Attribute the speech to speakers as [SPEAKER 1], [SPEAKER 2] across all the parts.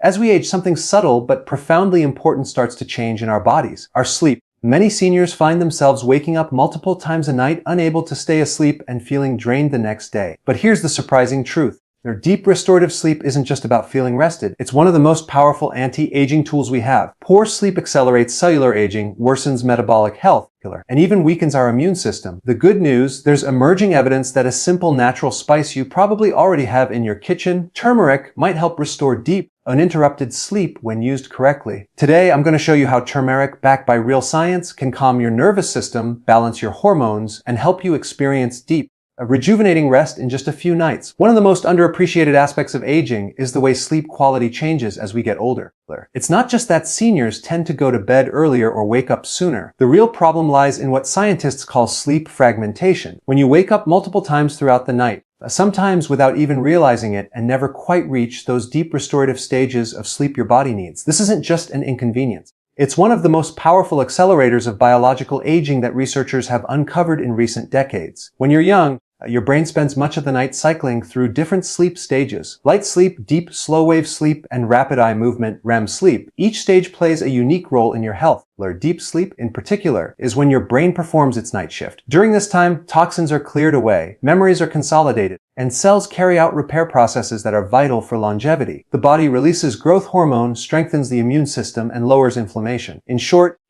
[SPEAKER 1] As we age, something subtle but profoundly important starts to change in our bodies: our sleep. Many seniors find themselves waking up multiple times a night, unable to stay asleep and feeling drained the next day. But here's the surprising truth. Their deep restorative sleep isn't just about feeling rested. It's one of the most powerful anti-aging tools we have. Poor sleep accelerates cellular aging, worsens metabolic health, and even weakens our immune system. The good news, there's emerging evidence that a simple natural spice you probably already have in your kitchen, turmeric, might help restore deep, uninterrupted sleep when used correctly. Today, I'm going to show you how turmeric, backed by real science, can calm your nervous system, balance your hormones, and help you experience deep, a rejuvenating rest in just a few nights. One of the most underappreciated aspects of aging is the way sleep quality changes as we get older. It's not just that seniors tend to go to bed earlier or wake up sooner. The real problem lies in what scientists call sleep fragmentation. When you wake up multiple times throughout the night, sometimes without even realizing it, and never quite reach those deep restorative stages of sleep your body needs. This isn't just an inconvenience. It's one of the most powerful accelerators of biological aging that researchers have uncovered in recent decades. When you're young, your brain spends much of the night cycling through different sleep stages: light sleep, deep, slow-wave sleep, and rapid eye movement, REM sleep. Each stage plays a unique role in your health. Deep sleep, in particular, is when your brain performs its night shift. During this time, toxins are cleared away, memories are consolidated, and cells carry out repair processes that are vital for longevity. The body releases growth hormone, strengthens the immune system, and lowers inflammation. In short,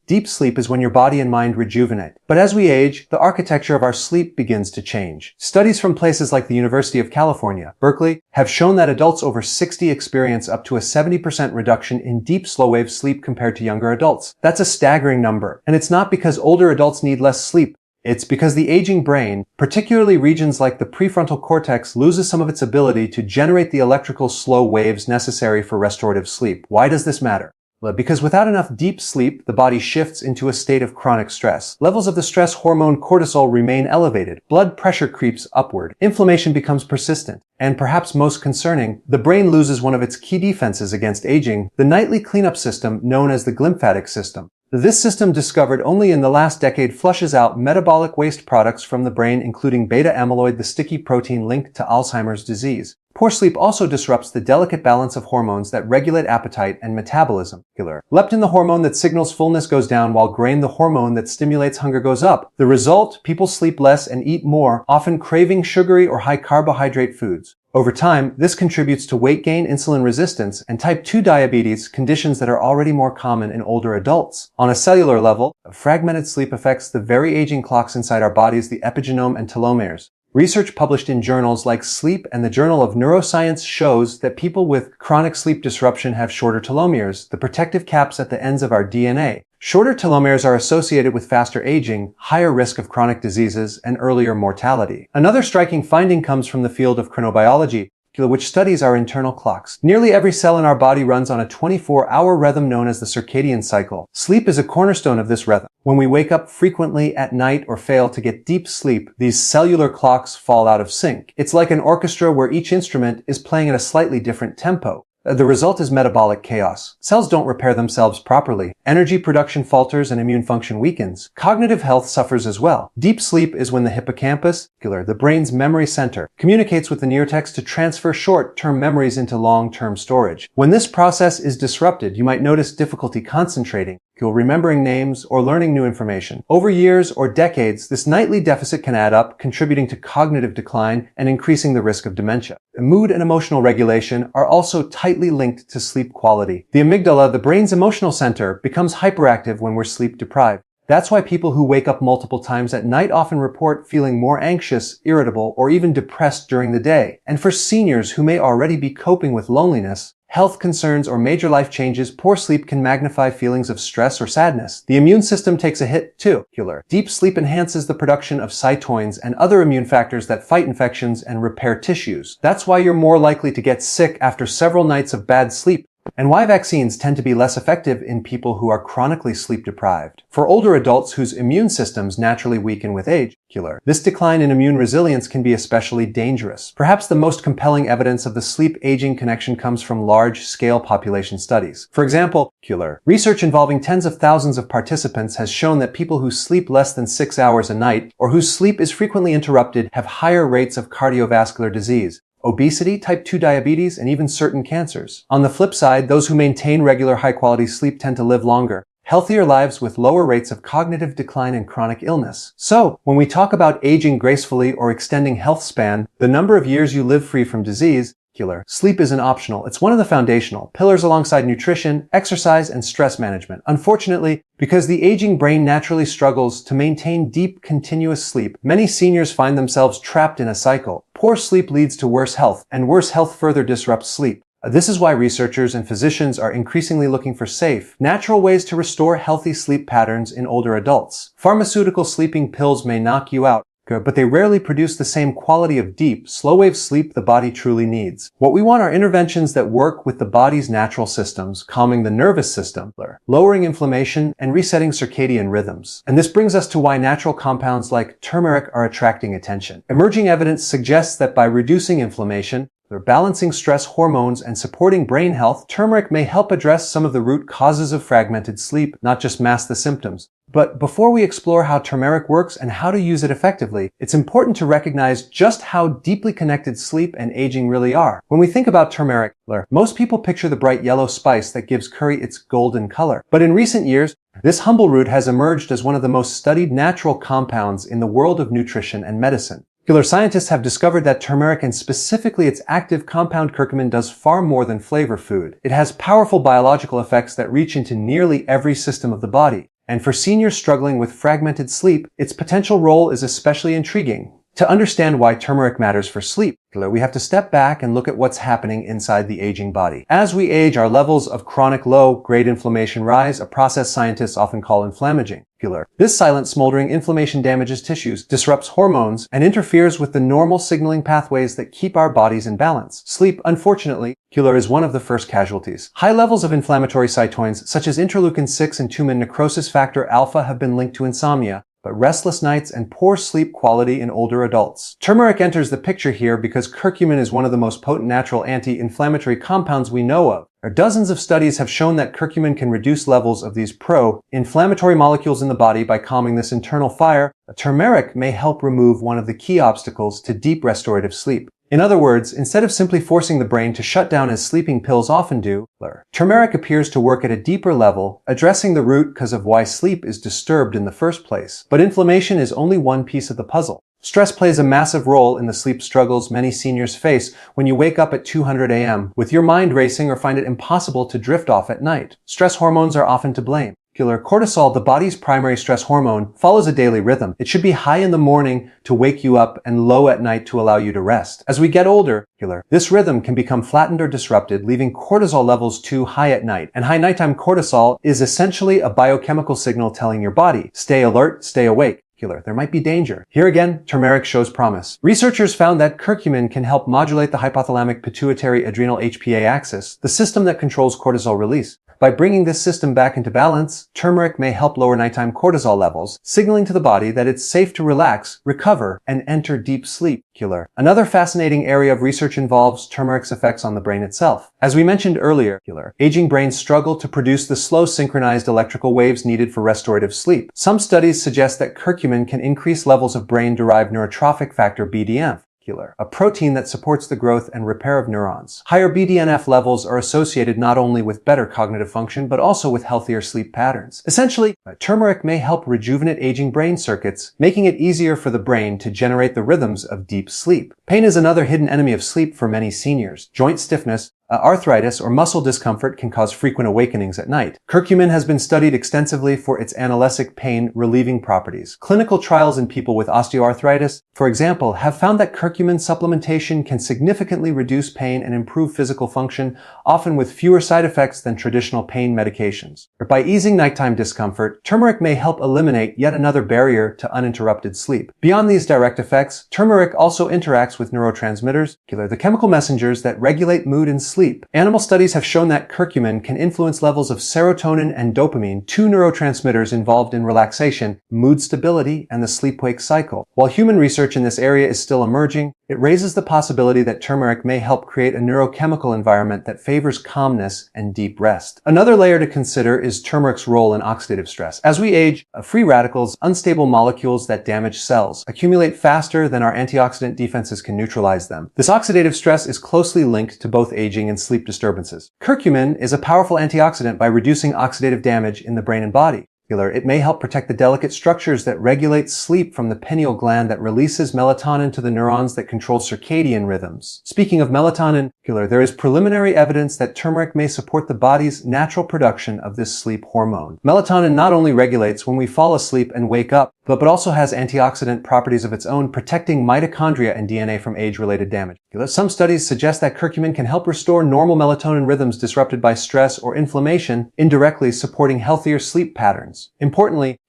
[SPEAKER 1] deep sleep is when your body and mind rejuvenate. But as we age, the architecture of our sleep begins to change. Studies from places like the University of California, Berkeley, have shown that adults over 60 experience up to a 70% reduction in deep slow-wave sleep compared to younger adults. That's a staggering number. And it's not because older adults need less sleep. It's because the aging brain, particularly regions like the prefrontal cortex, loses some of its ability to generate the electrical slow waves necessary for restorative sleep. Why does this matter? Because without enough deep sleep, the body shifts into a state of chronic stress. Levels of the stress hormone cortisol remain elevated. Blood pressure creeps upward. Inflammation becomes persistent. And perhaps most concerning, the brain loses one of its key defenses against aging, the nightly cleanup system known as the glymphatic system. This system, discovered only in the last decade, flushes out metabolic waste products from the brain, including beta amyloid, the sticky protein linked to Alzheimer's disease. Poor sleep also disrupts the delicate balance of hormones that regulate appetite and metabolism. Leptin, the hormone that signals fullness, goes down, while ghrelin, the hormone that stimulates hunger, goes up. The result? People sleep less and eat more, often craving sugary or high carbohydrate foods. Over time, this contributes to weight gain, insulin resistance, and type 2 diabetes, conditions that are already more common in older adults. On a cellular level, fragmented sleep affects the very aging clocks inside our bodies, the epigenome and telomeres. Research published in journals like Sleep and the Journal of Neuroscience shows that people with chronic sleep disruption have shorter telomeres, the protective caps at the ends of our DNA. Shorter telomeres are associated with faster aging, higher risk of chronic diseases, and earlier mortality. Another striking finding comes from the field of chronobiology, which studies our internal clocks. Nearly every cell in our body runs on a 24-hour rhythm known as the circadian cycle. Sleep is a cornerstone of this rhythm. When we wake up frequently at night or fail to get deep sleep, these cellular clocks fall out of sync. It's like an orchestra where each instrument is playing at a slightly different tempo. The result is metabolic chaos. Cells don't repair themselves properly. Energy production falters and immune function weakens. Cognitive health suffers as well. Deep sleep is when the hippocampus, the brain's memory center, communicates with the neocortex to transfer short-term memories into long-term storage. When this process is disrupted, you might notice difficulty concentrating, remembering names, or learning new information. Over years or decades, this nightly deficit can add up, contributing to cognitive decline and increasing the risk of dementia. Mood and emotional regulation are also tightly linked to sleep quality. The amygdala, the brain's emotional center, becomes hyperactive when we're sleep deprived. That's why people who wake up multiple times at night often report feeling more anxious, irritable, or even depressed during the day. And for seniors who may already be coping with loneliness, health concerns, or major life changes, poor sleep can magnify feelings of stress or sadness. The immune system takes a hit too. Deep sleep enhances the production of cytoins and other immune factors that fight infections and repair tissues. That's why you're more likely to get sick after several nights of bad sleep, and why vaccines tend to be less effective in people who are chronically sleep deprived. For older adults whose immune systems naturally weaken with age, this decline in immune resilience can be especially dangerous. Perhaps the most compelling evidence of the sleep-aging connection comes from large-scale population studies. For example, research involving tens of thousands of participants has shown that people who sleep less than 6 hours a night, or whose sleep is frequently interrupted, have higher rates of cardiovascular disease. obesity, type 2 diabetes, and even certain cancers. On the flip side, those who maintain regular high-quality sleep tend to live longer, healthier lives with lower rates of cognitive decline and chronic illness. So, when we talk about aging gracefully or extending health span, the number of years you live free from disease, sleep isn't optional. It's one of the foundational pillars alongside nutrition, exercise, and stress management. Unfortunately, because the aging brain naturally struggles to maintain deep, continuous sleep, many seniors find themselves trapped in a cycle. Poor sleep leads to worse health, and worse health further disrupts sleep. This is why researchers and physicians are increasingly looking for safe, natural ways to restore healthy sleep patterns in older adults. Pharmaceutical sleeping pills may knock you out, but they rarely produce the same quality of deep, slow-wave sleep the body truly needs. What we want are interventions that work with the body's natural systems, calming the nervous system, lowering inflammation, and resetting circadian rhythms. And this brings us to why natural compounds like turmeric are attracting attention. Emerging evidence suggests that by reducing inflammation, balancing stress hormones, and supporting brain health, turmeric may help address some of the root causes of fragmented sleep, not just mask the symptoms. But before we explore how turmeric works and how to use it effectively, it's important to recognize just how deeply connected sleep and aging really are. When we think about turmeric, most people picture the bright yellow spice that gives curry its golden color. But in recent years, this humble root has emerged as one of the most studied natural compounds in the world of nutrition and medicine. Scientists have discovered that turmeric, and specifically its active compound curcumin, does far more than flavor food. It has powerful biological effects that reach into nearly every system of the body. And for seniors struggling with fragmented sleep, its potential role is especially intriguing. To understand why turmeric matters for sleep, we have to step back and look at what's happening inside the aging body. As we age, our levels of chronic low-grade inflammation rise, a process scientists often call inflammaging. This silent smoldering inflammation damages tissues, disrupts hormones, and interferes with the normal signaling pathways that keep our bodies in balance. Sleep, unfortunately, is one of the first casualties. High levels of inflammatory cytokines, such as interleukin-6 and human necrosis factor alpha, have been linked to insomnia, but restless nights and poor sleep quality in older adults. Turmeric enters the picture here because curcumin is one of the most potent natural anti-inflammatory compounds we know of. Dozens of studies have shown that curcumin can reduce levels of these pro-inflammatory molecules in the body by calming this internal fire. Turmeric may help remove one of the key obstacles to deep restorative sleep. In other words, instead of simply forcing the brain to shut down as sleeping pills often do, turmeric appears to work at a deeper level, addressing the root cause of why sleep is disturbed in the first place. But inflammation is only one piece of the puzzle. Stress plays a massive role in the sleep struggles many seniors face when you wake up at 200 a.m. with your mind racing or find it impossible to drift off at night. Stress hormones are often to blame. Cortisol, the body's primary stress hormone, follows a daily rhythm. It should be high in the morning to wake you up and low at night to allow you to rest. As we get older, this rhythm can become flattened or disrupted, leaving cortisol levels too high at night. And high nighttime cortisol is essentially a biochemical signal telling your body, stay alert, stay awake. There might be danger. Here again, turmeric shows promise. Researchers found that curcumin can help modulate the hypothalamic pituitary adrenal HPA axis, the system that controls cortisol release. By bringing this system back into balance, turmeric may help lower nighttime cortisol levels, signaling to the body that it's safe to relax, recover, and enter deep sleep. Another fascinating area of research involves turmeric's effects on the brain itself. As we mentioned earlier, aging brains struggle to produce the slow synchronized electrical waves needed for restorative sleep. Some studies suggest that curcumin can increase levels of brain-derived neurotrophic factor BDNF, a protein that supports the growth and repair of neurons. Higher BDNF levels are associated not only with better cognitive function, but also with healthier sleep patterns. Essentially, turmeric may help rejuvenate aging brain circuits, making it easier for the brain to generate the rhythms of deep sleep. Pain is another hidden enemy of sleep for many seniors. Joint stiffness, arthritis, or muscle discomfort can cause frequent awakenings at night. Curcumin has been studied extensively for its analgesic pain-relieving properties. Clinical trials in people with osteoarthritis, for example, have found that curcumin supplementation can significantly reduce pain and improve physical function, often with fewer side effects than traditional pain medications. By easing nighttime discomfort, turmeric may help eliminate yet another barrier to uninterrupted sleep. Beyond these direct effects, turmeric also interacts with neurotransmitters, the chemical messengers that regulate mood and sleep sleep. Animal studies have shown that curcumin can influence levels of serotonin and dopamine, two neurotransmitters involved in relaxation, mood stability, and the sleep-wake cycle. While human research in this area is still emerging, it raises the possibility that turmeric may help create a neurochemical environment that favors calmness and deep rest. Another layer to consider is turmeric's role in oxidative stress. As we age, free radicals, unstable molecules that damage cells, accumulate faster than our antioxidant defenses can neutralize them. This oxidative stress is closely linked to both aging and sleep disturbances. Curcumin is a powerful antioxidant by reducing oxidative damage in the brain and body. It may help protect the delicate structures that regulate sleep from the pineal gland that releases melatonin to the neurons that control circadian rhythms. Speaking of melatonin, there is preliminary evidence that turmeric may support the body's natural production of this sleep hormone. Melatonin not only regulates when we fall asleep and wake up, but also has antioxidant properties of its own, protecting mitochondria and DNA from age-related damage. Some studies suggest that curcumin can help restore normal melatonin rhythms disrupted by stress or inflammation, indirectly supporting healthier sleep patterns. Importantly,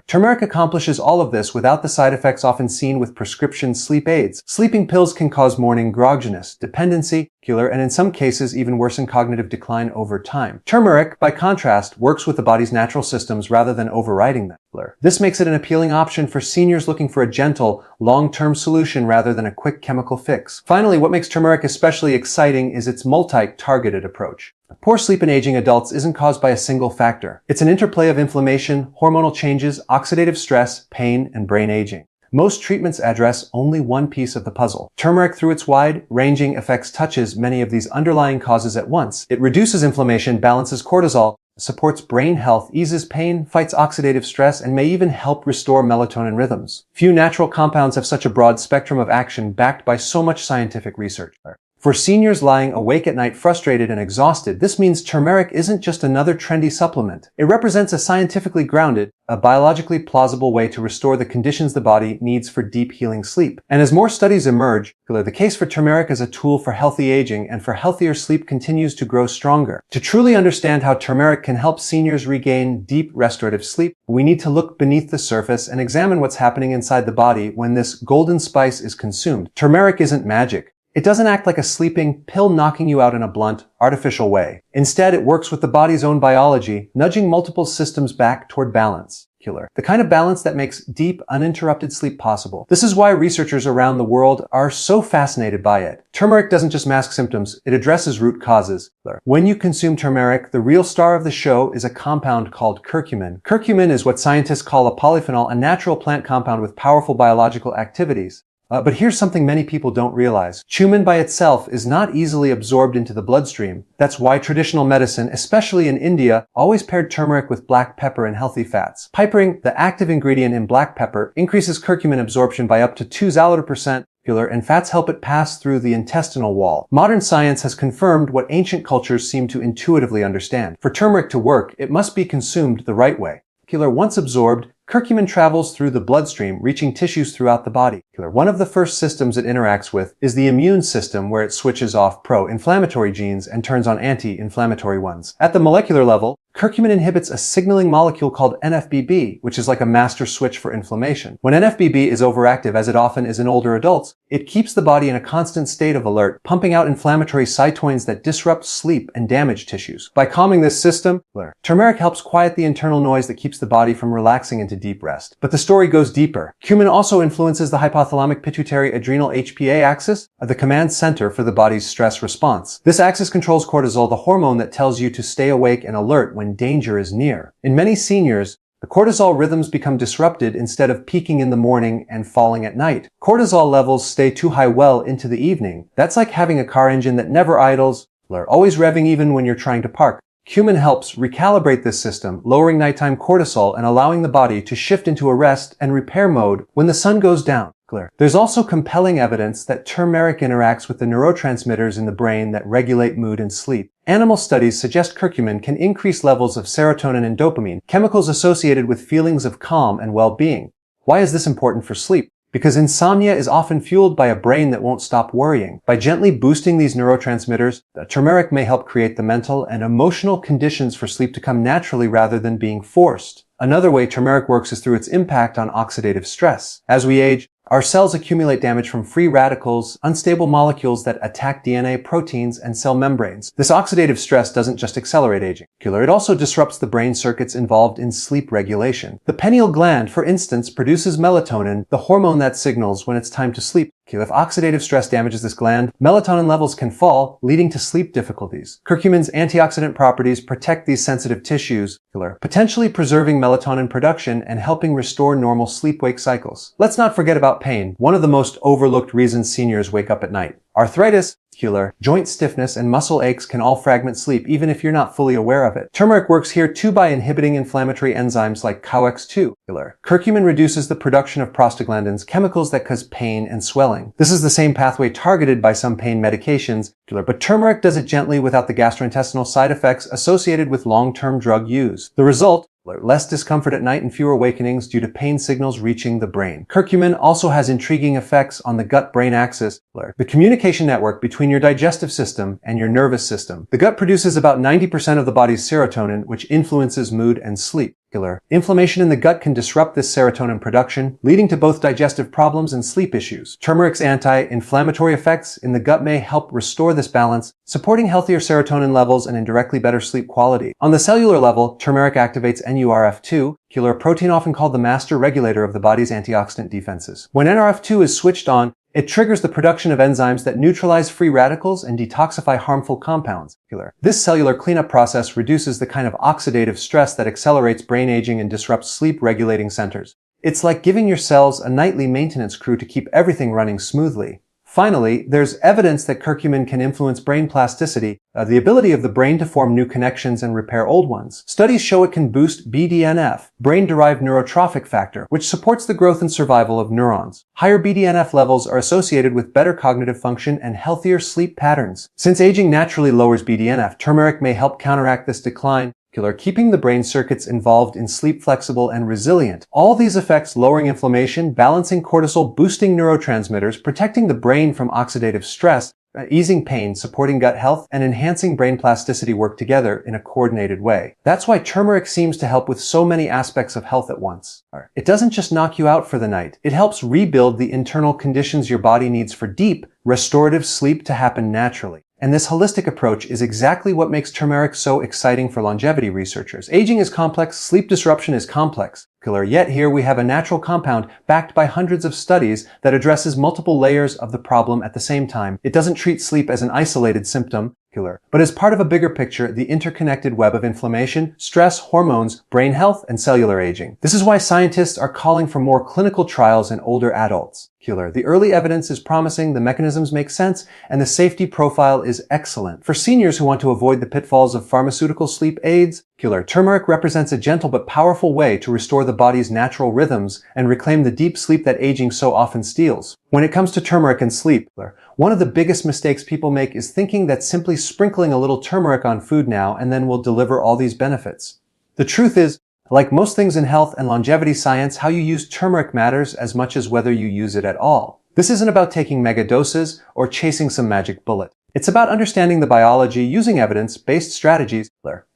[SPEAKER 1] turmeric accomplishes all of this without the side effects often seen with prescription sleep aids. Sleeping pills can cause morning grogginess, dependency, and in some cases even worsen cognitive decline over time. Turmeric, by contrast, works with the body's natural systems rather than overriding them. This makes it an appealing option for seniors looking for a gentle, long-term solution rather than a quick chemical fix. Finally, what makes turmeric especially exciting is its multi-targeted approach. Poor sleep in aging adults isn't caused by a single factor. It's an interplay of inflammation, hormonal changes, oxidative stress, pain, and brain aging. Most treatments address only one piece of the puzzle. Turmeric, through its wide-ranging effects, touches many of these underlying causes at once. It reduces inflammation, balances cortisol, supports brain health, eases pain, fights oxidative stress, and may even help restore melatonin rhythms. Few natural compounds have such a broad spectrum of action backed by so much scientific research. For seniors lying awake at night frustrated and exhausted, this means turmeric isn't just another trendy supplement. It represents a scientifically grounded, a biologically plausible way to restore the conditions the body needs for deep healing sleep. And as more studies emerge, the case for turmeric as a tool for healthy aging and for healthier sleep continues to grow stronger. To truly understand how turmeric can help seniors regain deep restorative sleep, we need to look beneath the surface and examine what's happening inside the body when this golden spice is consumed. Turmeric isn't magic. It doesn't act like a sleeping pill knocking you out in a blunt, artificial way. Instead, it works with the body's own biology, nudging multiple systems back toward balance. The kind of balance that makes deep, uninterrupted sleep possible. This is why researchers around the world are so fascinated by it. Turmeric doesn't just mask symptoms, it addresses root causes. When you consume turmeric, the real star of the show is a compound called curcumin. Curcumin is what scientists call a polyphenol, a natural plant compound with powerful biological activities. But here's something many people don't realize. Cumin by itself is not easily absorbed into the bloodstream. That's why traditional medicine, especially in India, always paired turmeric with black pepper and healthy fats. Pipering, the active ingredient in black pepper, increases curcumin absorption by up to 2%, and fats help it pass through the intestinal wall. Modern science has confirmed what ancient cultures seem to intuitively understand. For turmeric to work, it must be consumed the right way. Once absorbed, curcumin travels through the bloodstream, reaching tissues throughout the body. One of the first systems it interacts with is the immune system, where it switches off pro-inflammatory genes and turns on anti-inflammatory ones. At the molecular level, curcumin inhibits a signaling molecule called NFBB, which is like a master switch for inflammation. When NFBB is overactive, as it often is in older adults, it keeps the body in a constant state of alert, pumping out inflammatory cytokines that disrupt sleep and damage tissues. By calming this system, turmeric helps quiet the internal noise that keeps the body from relaxing into deep rest. But the story goes deeper. Cumin also influences the hypothalamic pituitary adrenal HPA axis, the command center for the body's stress response. This axis controls cortisol, the hormone that tells you to stay awake and alert when danger is near. In many seniors, the cortisol rhythms become disrupted instead of peaking in the morning and falling at night. Cortisol levels stay too high well into the evening. That's like having a car engine that never idles, always revving even when you're trying to park. Cumin helps recalibrate this system, lowering nighttime cortisol and allowing the body to shift into a rest and repair mode when the sun goes down. There's also compelling evidence that turmeric interacts with the neurotransmitters in the brain that regulate mood and sleep. Animal studies suggest curcumin can increase levels of serotonin and dopamine, chemicals associated with feelings of calm and well-being. Why is this important for sleep? Because insomnia is often fueled by a brain that won't stop worrying. By gently boosting these neurotransmitters, turmeric may help create the mental and emotional conditions for sleep to come naturally rather than being forced. Another way turmeric works is through its impact on oxidative stress. As we age, Our cells accumulate damage from free radicals, unstable molecules that attack DNA, proteins, and cell membranes. This oxidative stress doesn't just accelerate aging. It also disrupts the brain circuits involved in sleep regulation. The pineal gland, for instance, produces melatonin, the hormone that signals when it's time to sleep. If oxidative stress damages this gland, melatonin levels can fall, leading to sleep difficulties. Curcumin's antioxidant properties protect these sensitive tissues, potentially preserving melatonin production and helping restore normal sleep-wake cycles. Let's not forget about pain, one of the most overlooked reasons seniors wake up at night. Arthritis, joint stiffness, and muscle aches can all fragment sleep even if you're not fully aware of it. Turmeric works here too by inhibiting inflammatory enzymes like COX-2. Curcumin reduces the production of prostaglandins, chemicals that cause pain and swelling. This is the same pathway targeted by some pain medications, but turmeric does it gently without the gastrointestinal side effects associated with long-term drug use. The result? Less discomfort at night and fewer awakenings due to pain signals reaching the brain. Curcumin also has intriguing effects on the gut-brain axis, the communication network between your digestive system and your nervous system. The gut produces about 90% of the body's serotonin, which influences mood and sleep. Inflammation in the gut can disrupt this serotonin production, leading to both digestive problems and sleep issues. Turmeric's anti-inflammatory effects in the gut may help restore this balance, supporting healthier serotonin levels and indirectly better sleep quality. On the cellular level, turmeric activates NRF2, a protein often called the master regulator of the body's antioxidant defenses. When NRF2 is switched on, it triggers the production of enzymes that neutralize free radicals and detoxify harmful compounds. This cellular cleanup process reduces the kind of oxidative stress that accelerates brain aging and disrupts sleep-regulating centers. It's like giving your cells a nightly maintenance crew to keep everything running smoothly. Finally, there's evidence that curcumin can influence brain plasticity, the ability of the brain to form new connections and repair old ones. Studies show it can boost BDNF, brain-derived neurotrophic factor, which supports the growth and survival of neurons. Higher BDNF levels are associated with better cognitive function and healthier sleep patterns. Since aging naturally lowers BDNF, turmeric may help counteract this decline, keeping the brain circuits involved in sleep flexible and resilient. All these effects lowering inflammation, balancing cortisol, boosting neurotransmitters, protecting the brain from oxidative stress, easing pain, supporting gut health, and enhancing brain plasticity work together in a coordinated way. That's why turmeric seems to help with so many aspects of health at once. It doesn't just knock you out for the night. It helps rebuild the internal conditions your body needs for deep, restorative sleep to happen naturally. And this holistic approach is exactly what makes turmeric so exciting for longevity researchers. Aging is complex, sleep disruption is complex. Yet here we have a natural compound backed by hundreds of studies that addresses multiple layers of the problem at the same time. It doesn't treat sleep as an isolated symptom, but as part of a bigger picture, the interconnected web of inflammation, stress, hormones, brain health, and cellular aging. This is why scientists are calling for more clinical trials in older adults. The early evidence is promising, the mechanisms make sense, and the safety profile is excellent. For seniors who want to avoid the pitfalls of pharmaceutical sleep aids, turmeric represents a gentle but powerful way to restore the body's natural rhythms and reclaim the deep sleep that aging so often steals. When it comes to turmeric and sleep, one of the biggest mistakes people make is thinking that simply sprinkling a little turmeric on food now and then will deliver all these benefits. The truth is, like most things in health and longevity science, how you use turmeric matters as much as whether you use it at all. This isn't about taking mega doses or chasing some magic bullet. It's about understanding the biology, using evidence-based strategies,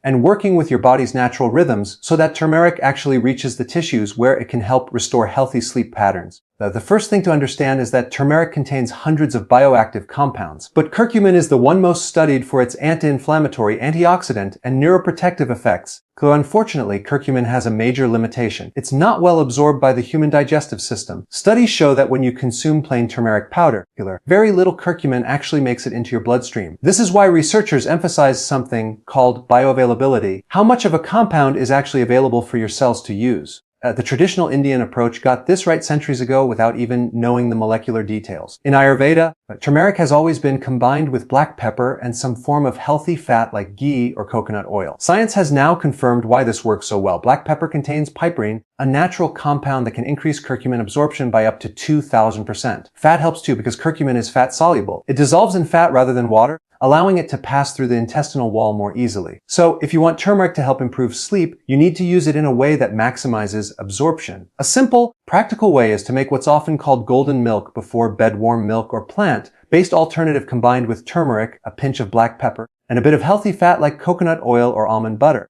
[SPEAKER 1] and working with your body's natural rhythms so that turmeric actually reaches the tissues where it can help restore healthy sleep patterns. The first thing to understand is that turmeric contains hundreds of bioactive compounds, but curcumin is the one most studied for its anti-inflammatory, antioxidant, and neuroprotective effects. Unfortunately, curcumin has a major limitation. It's not well absorbed by the human digestive system. Studies show that when you consume plain turmeric powder, very little curcumin actually makes it into your bloodstream. This is why researchers emphasize something called bioavailability, how much of a compound is actually available for your cells to use. The traditional Indian approach got this right centuries ago without even knowing the molecular details. In Ayurveda, turmeric has always been combined with black pepper and some form of healthy fat like ghee or coconut oil. Science has now confirmed why this works so well. Black pepper contains piperine, a natural compound that can increase curcumin absorption by up to 2,000%. Fat helps too because curcumin is fat soluble. It dissolves in fat rather than water, allowing it to pass through the intestinal wall more easily. So, if you want turmeric to help improve sleep, you need to use it in a way that maximizes absorption. A simple, practical way is to make what's often called golden milk before bed warm milk or plant-based alternative combined with turmeric, a pinch of black pepper, and a bit of healthy fat like coconut oil or almond butter.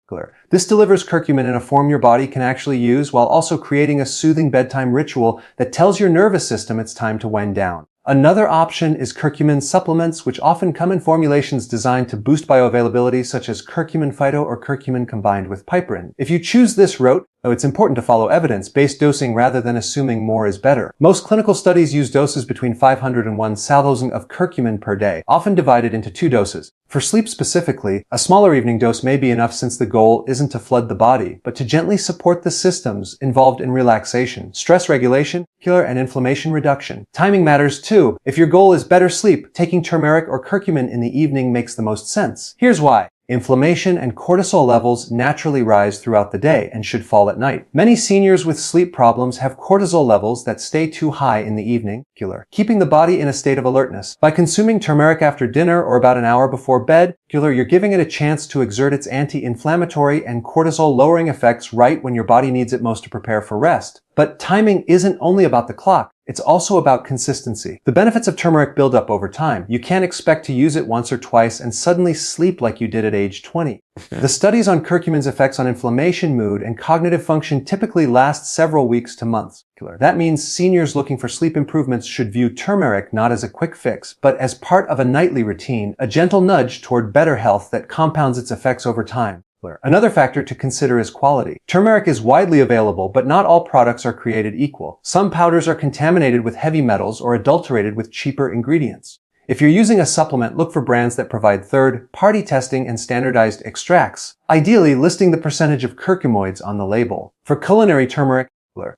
[SPEAKER 1] This delivers curcumin in a form your body can actually use while also creating a soothing bedtime ritual that tells your nervous system it's time to wind down. Another option is curcumin supplements, which often come in formulations designed to boost bioavailability, such as curcumin phyto or curcumin combined with piperine. If you choose this route, though it's important to follow evidence-based dosing rather than assuming more is better. Most clinical studies use doses between 500 and 1,000 of curcumin per day, often divided into 2 doses. For sleep specifically, a smaller evening dose may be enough since the goal isn't to flood the body, but to gently support the systems involved in relaxation, stress regulation, and inflammation reduction. Timing matters too. If your goal is better sleep, taking turmeric or curcumin in the evening makes the most sense. Here's why. Inflammation and cortisol levels naturally rise throughout the day and should fall at night. Many seniors with sleep problems have cortisol levels that stay too high in the evening, keeping the body in a state of alertness. By consuming turmeric after dinner or about an hour before bed, you're giving it a chance to exert its anti-inflammatory and cortisol-lowering effects right when your body needs it most to prepare for rest. But timing isn't only about the clock. It's also about consistency. The benefits of turmeric build up over time. You can't expect to use it once or twice and suddenly sleep like you did at age 20. The studies on curcumin's effects on inflammation, mood, and cognitive function typically last several weeks to months. That means seniors looking for sleep improvements should view turmeric not as a quick fix, but as part of a nightly routine, a gentle nudge toward better health that compounds its effects over time. Another factor to consider is quality. Turmeric is widely available, but not all products are created equal. Some powders are contaminated with heavy metals or adulterated with cheaper ingredients. If you're using a supplement, look for brands that provide third-party testing and standardized extracts, ideally listing the percentage of curcumoids on the label. For culinary turmeric,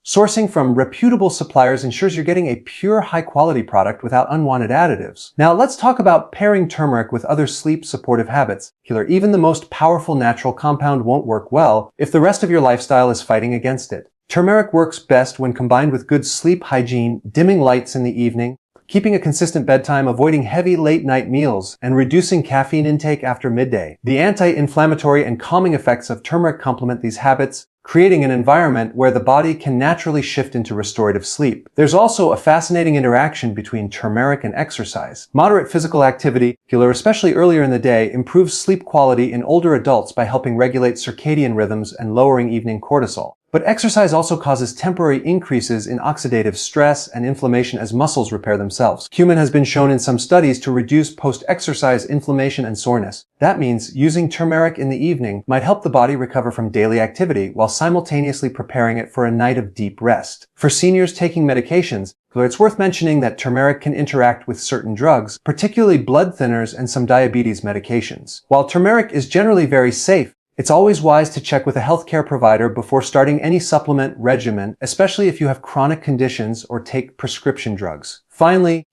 [SPEAKER 1] sourcing from reputable suppliers ensures you're getting a pure, high-quality product without unwanted additives. Now, let's talk about pairing turmeric with other sleep-supportive habits. Even the most powerful natural compound won't work well if the rest of your lifestyle is fighting against it. Turmeric works best when combined with good sleep hygiene, dimming lights in the evening, keeping a consistent bedtime, avoiding heavy late-night meals, and reducing caffeine intake after midday. The anti-inflammatory and calming effects of turmeric complement these habits, creating an environment where the body can naturally shift into restorative sleep. There's also a fascinating interaction between turmeric and exercise. Moderate physical activity, especially earlier in the day, improves sleep quality in older adults by helping regulate circadian rhythms and lowering evening cortisol. But exercise also causes temporary increases in oxidative stress and inflammation as muscles repair themselves. Cumin has been shown in some studies to reduce post-exercise inflammation and soreness. That means using turmeric in the evening might help the body recover from daily activity while simultaneously preparing it for a night of deep rest. For seniors taking medications, it's worth mentioning that turmeric can interact with certain drugs, particularly blood thinners and some diabetes medications. While turmeric is generally very safe, it's always wise to check with a healthcare provider before starting any supplement regimen, especially if you have chronic conditions or take prescription drugs. Finally,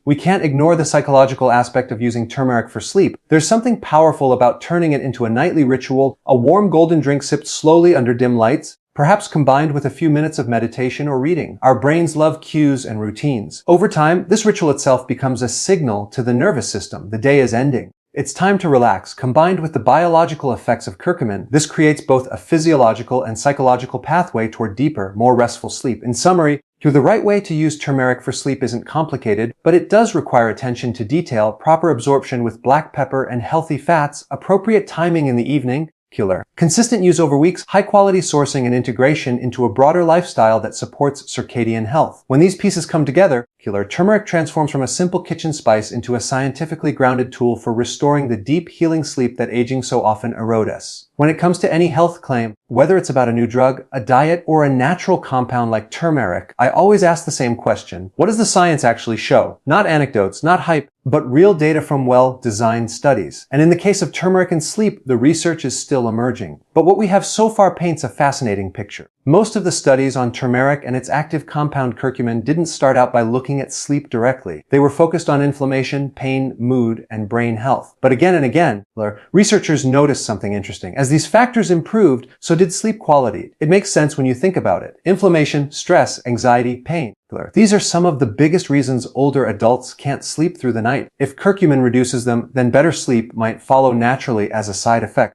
[SPEAKER 1] we can't ignore the psychological aspect of using turmeric for sleep. There's something powerful about turning it into a nightly ritual, a warm golden drink sipped slowly under dim lights, perhaps combined with a few minutes of meditation or reading. Our brains love cues and routines. Over time, this ritual itself becomes a signal to the nervous system. The day is ending. It's time to relax. Combined with the biological effects of curcumin, this creates both a physiological and psychological pathway toward deeper, more restful sleep. In summary, the right way to use turmeric for sleep isn't complicated, but it does require attention to detail, proper absorption with black pepper and healthy fats, appropriate timing in the evening, consistent use over weeks, high-quality sourcing and integration into a broader lifestyle that supports circadian health. When these pieces come together, turmeric transforms from a simple kitchen spice into a scientifically grounded tool for restoring the deep healing sleep that aging so often erodes us. When it comes to any health claim, whether it's about a new drug, a diet, or a natural compound like turmeric, I always ask the same question. What does the science actually show? Not anecdotes, not hype, but real data from well-designed studies. And in the case of turmeric and sleep, the research is still emerging. But what we have so far paints a fascinating picture. Most of the studies on turmeric and its active compound curcumin didn't start out by looking at sleep directly. They were focused on inflammation, pain, mood, and brain health. But again and again, researchers noticed something interesting. As these factors improved, so did sleep quality. It makes sense when you think about it. Inflammation, stress, anxiety, pain. These are some of the biggest reasons older adults can't sleep through the night. If curcumin reduces them, then better sleep might follow naturally as a side effect.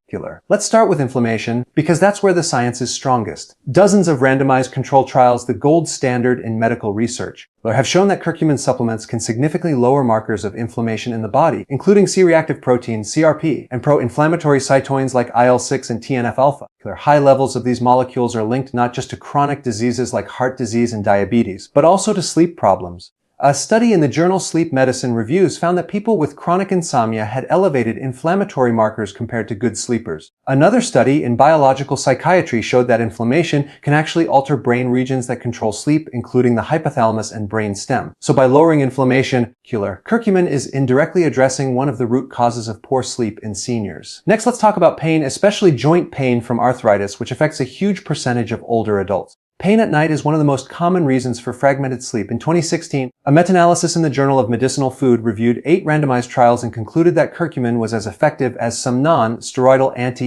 [SPEAKER 1] Let's start with inflammation, because that's where the science is strongest. Dozens of randomized control trials, the gold standard in medical research, have shown that curcumin supplements can significantly lower markers of inflammation in the body, including C-reactive protein, CRP, and pro-inflammatory cytokines like IL-6 and TNF-alpha. High levels of these molecules are linked not just to chronic diseases like heart disease and diabetes, but also to sleep problems. A study in the journal Sleep Medicine Reviews found that people with chronic insomnia had elevated inflammatory markers compared to good sleepers. Another study in biological psychiatry showed that inflammation can actually alter brain regions that control sleep, including the hypothalamus and brain stem. So by lowering inflammation, curcumin is indirectly addressing one of the root causes of poor sleep in seniors. Next, let's talk about pain, especially joint pain from arthritis, which affects a huge percentage of older adults. Pain at night is one of the most common reasons for fragmented sleep. In 2016, a meta-analysis in the Journal of Medicinal Food reviewed 8 randomized trials and concluded that curcumin was as effective as some non-steroidal anti